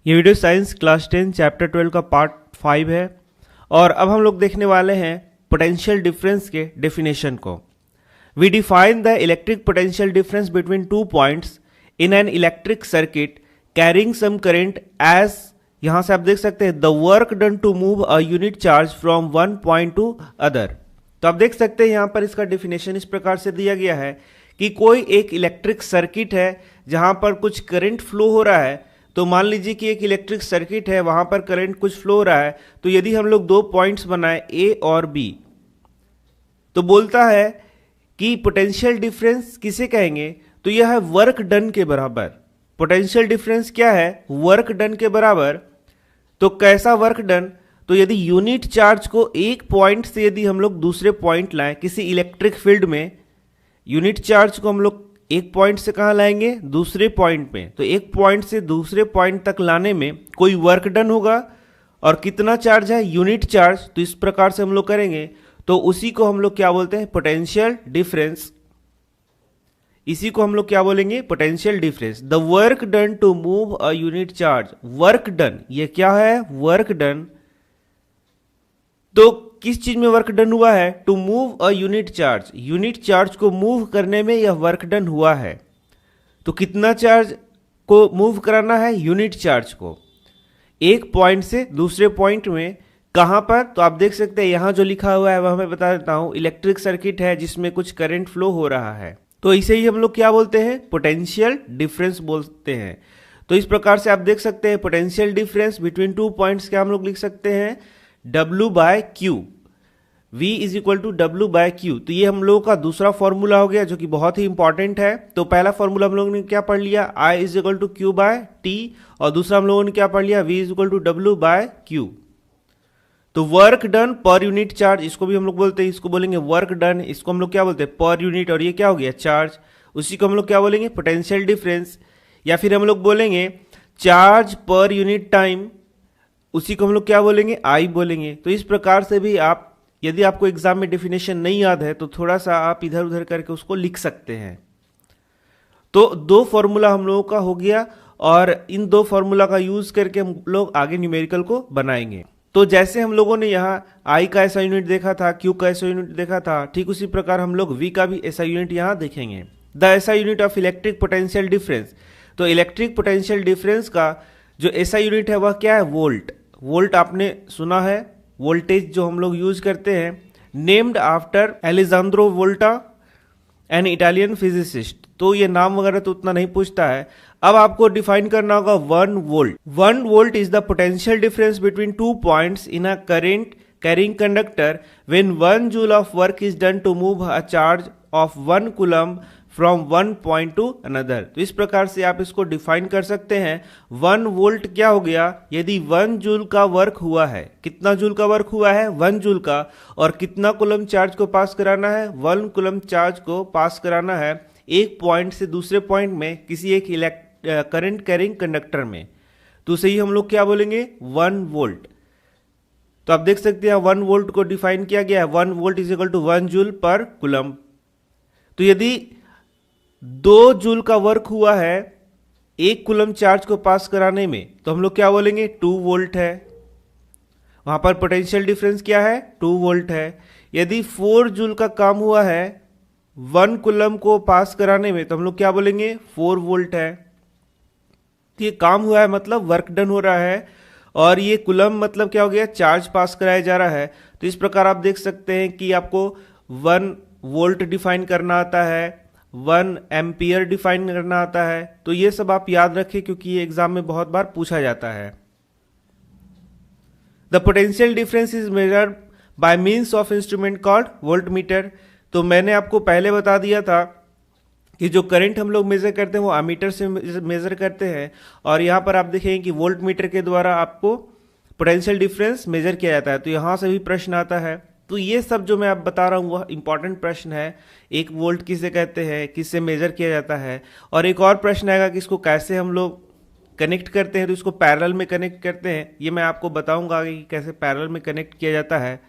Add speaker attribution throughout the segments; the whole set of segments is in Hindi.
Speaker 1: ये वीडियो साइंस क्लास 10 चैप्टर 12 का पार्ट 5 है और अब हम लोग देखने वाले हैं पोटेंशियल डिफरेंस के डेफिनेशन को। We define the electric potential difference between two points in an electric circuit carrying some current as, यहां से आप देख सकते हैं, the work done to move a unit charge from one point to other. तो आप देख सकते हैं यहां पर इसका डेफिनेशन इस प्रकार से दिया गया है कि कोई एक इलेक्ट्रिक सर्किट है जहां पर कुछ करंट फ्लो हो रहा है। तो मान लीजिए कि एक इलेक्ट्रिक सर्किट है, वहां पर करंट कुछ फ्लो हो रहा है। तो यदि हम लोग दो पॉइंट्स बनाए ए और बी, तो बोलता है कि पोटेंशियल डिफरेंस किसे कहेंगे, तो यह है वर्क डन के बराबर। पोटेंशियल डिफरेंस क्या है? वर्क डन के बराबर। तो कैसा वर्क डन? तो यदि यूनिट चार्ज को एक पॉइंट से यदि हम लोग दूसरे पॉइंट लाएं किसी इलेक्ट्रिक फील्ड में, यूनिट चार्ज को हम लोग एक पॉइंट से कहां लाएंगे? दूसरे पॉइंट पे। तो एक पॉइंट से दूसरे पॉइंट तक लाने में कोई वर्क डन होगा और कितना चार्ज है? Unit charge. तो इस प्रकार से हम लोग करेंगे तो उसी को हम लोग क्या बोलते हैं? Potential difference. इसी को हम लोग क्या बोलेंगे? Potential difference. The work done to move a unit charge. Work done, ये क्या है? Work done. तो किस चीज में वर्क डन हुआ है? To move a unit charge. Unit charge को मूव करने में यह वर्क डन हुआ है। तो कितना चार्ज को मूव कराना है? यूनिट चार्ज को एक पॉइंट से दूसरे पॉइंट में। कहां पर? तो आप देख सकते हैं यहां जो लिखा हुआ है वह मैं बता देता हूं। इलेक्ट्रिक सर्किट है जिसमें कुछ करंट फ्लो हो रहा है, तो इसे ही हम लोग क्या बोलते हैं? पोटेंशियल डिफरेंस बोलते हैं। तो इस प्रकार से आप देख सकते हैं potential difference between two points क्या हम लोग लिख सकते हैं? W by Q. V is equal to W by Q. तो ये हम लोगों का दूसरा फॉर्मूला हो गया जो कि बहुत ही इंपॉर्टेंट है। तो पहला फॉर्मूला हम लोगों ने क्या पढ़ लिया? I is equal to Q by T, और दूसरा हम लोगों ने क्या पढ़ लिया? V is equal to W by Q. तो वर्क डन पर यूनिट चार्ज, इसको भी हम लोग बोलते हैं, इसको बोलेंगे वर्क डन। इसको हम लोग क्या बोलते हैं? Per unit. और ये क्या हो गया? चार्ज। उसी को हम लोग क्या बोलेंगे? Potential difference. या फिर हम लोग बोलेंगे चार्ज पर यूनिट टाइम, उसी को हम लोग क्या बोलेंगे? आई बोलेंगे। तो इस प्रकार से भी आप, यदि आपको एग्जाम में डेफिनेशन नहीं याद है तो थोड़ा सा आप इधर उधर करके उसको लिख सकते हैं। तो दो फॉर्मूला हम लोगों का हो गया और इन दो फॉर्मूला का यूज करके हम लोग आगे न्यूमेरिकल को बनाएंगे। तो जैसे हम लोगों ने यहाँ आई का ऐसा यूनिट देखा था, क्यू का ऐसा यूनिट देखा था, ठीक उसी प्रकार हम लोग वी का भी ऐसा यूनिट यहाँ देखेंगे। द ऐसा unit of electric potential difference. तो इलेक्ट्रिक पोटेंशियल डिफरेंस का जो ऐसा यूनिट है वह क्या है? वोल्ट। वोल्ट आपने सुना है, वोल्टेज जो हम लोग यूज करते हैं। Named after Alessandro Volta, an Italian physicist. तो ये नाम वगैरह तो उतना नहीं पूछता है। अब आपको डिफाइन करना होगा 1 volt. 1 volt is the potential difference between two points in a current carrying conductor when 1 joule of work is done to move a charge of 1 coulomb from one point to another. तो इस प्रकार से आप इसको डिफाइन कर सकते हैं। 1 वोल्ट क्या हो गया? यदि 1 जूल का वर्क हुआ है, कितना जूल का वर्क हुआ है? 1 जूल का। और कितना कूलम चार्ज को पास कराना है? 1 कूलम चार्ज को पास कराना है एक पॉइंट से दूसरे पॉइंट में किसी एक करंट कैरिंग कंडक्टर में। तो उसे ही हम लोग क्या बोलेंगे? 1 वोल्ट। तो आप देख सकते हैं 1 वोल्ट को डिफाइन किया गया है, 1 volt is equal to 1 joule per coulomb. तो यदि 2 जूल का वर्क हुआ है एक कूलम चार्ज को पास कराने में, तो हम लोग क्या बोलेंगे? 2 वोल्ट है। वहां पर पोटेंशियल डिफरेंस क्या है? 2 वोल्ट है। यदि 4 जूल का काम हुआ है 1 कूलम को पास कराने में, तो हम लोग क्या बोलेंगे? 4 वोल्ट है। तो ये काम हुआ है मतलब वर्क डन हो रहा है, और ये कूलम मतलब क्या हो गया? चार्ज पास कराया जा रहा है। तो इस प्रकार आप देख सकते हैं कि आपको 1 वोल्ट डिफाइन करना आता है, 1 एम्पियर डिफाइन करना आता है। तो ये सब आप याद रखें क्योंकि ये एग्जाम में बहुत बार पूछा जाता है। The potential difference is measured by means of instrument called voltmeter. तो मैंने आपको पहले बता दिया था कि जो करंट हम लोग मेजर करते हैं वो एमीटर से मेजर करते हैं, और यहाँ पर आप देखेंगे कि वोल्टमीटर के द्वारा आपको पोटेंशियल डिफरेंस मेजर किया जाता है। तो यहाँ से भी प्रश्न आता है। तो ये सब जो मैं आप बता रहा हूँ वह इंपॉर्टेंट प्रश्न है। 1 वोल्ट किसे कहते हैं, किससे मेजर किया जाता है, और एक और प्रश्न आएगा कि इसको कैसे हम लोग कनेक्ट करते हैं। तो इसको पैरेलल में कनेक्ट करते हैं, ये मैं आपको बताऊंगा कि कैसे पैरेलल में कनेक्ट किया जाता है।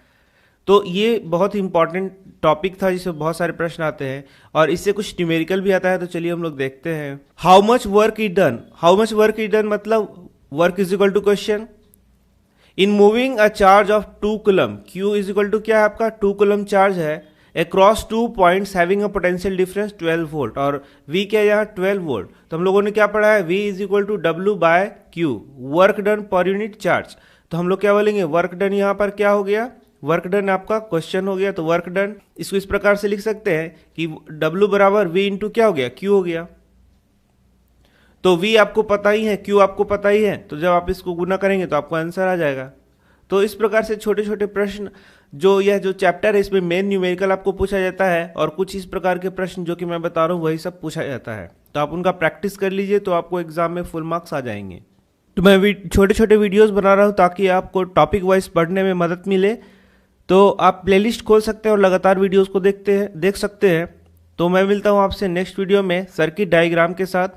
Speaker 1: तो ये बहुत ही इंपॉर्टेंट टॉपिक था जिससे बहुत सारे प्रश्न आते हैं, और इससे कुछ न्यूमेरिकल भी आता है। तो चलिए हम लोग देखते हैं। How much work is done. How much work is done मतलब work is equal to question. In moving a charge of 2 coulomb, Q is equal to क्या है आपका 2 कूलम चार्ज है across 2 points having a potential difference 12 volt, और V क्या है यहाँ 12 वोल्ट। तो हम लोगों ने क्या पढ़ा है, V is equal to W by Q, work done पर यूनिट चार्ज। तो हम लोग क्या बोलेंगे, वर्क डन यहाँ पर क्या हो गया, वर्क डन आपका क्वेश्चन हो गया। तो वर्क डन इसको इस प्रकार से लिख सकते हैं कि W बराबर V इंटू क्या हो गया, Q हो गया। तो V आपको पता ही है, Q आपको पता ही है, तो जब आप इसको गुना करेंगे तो आपको आंसर आ जाएगा। तो इस प्रकार से छोटे छोटे प्रश्न जो चैप्टर है इसमें मेन न्यूमेरिकल आपको पूछा जाता है, और कुछ इस प्रकार के प्रश्न जो कि मैं बता रहा हूँ वही सब पूछा जाता है। तो आप उनका प्रैक्टिस कर लीजिए, तो आपको एग्जाम में फुल मार्क्स आ जाएंगे। तो मैं छोटे छोटे वीडियोस बना रहा हूँ ताकि आपको टॉपिक वाइज पढ़ने में मदद मिले। तो आप प्लेलिस्ट खोल सकते हैं और लगातार वीडियोस को देख सकते हैं। तो मैं मिलता हूँ आपसे नेक्स्ट वीडियो में सर्किट डायग्राम के साथ।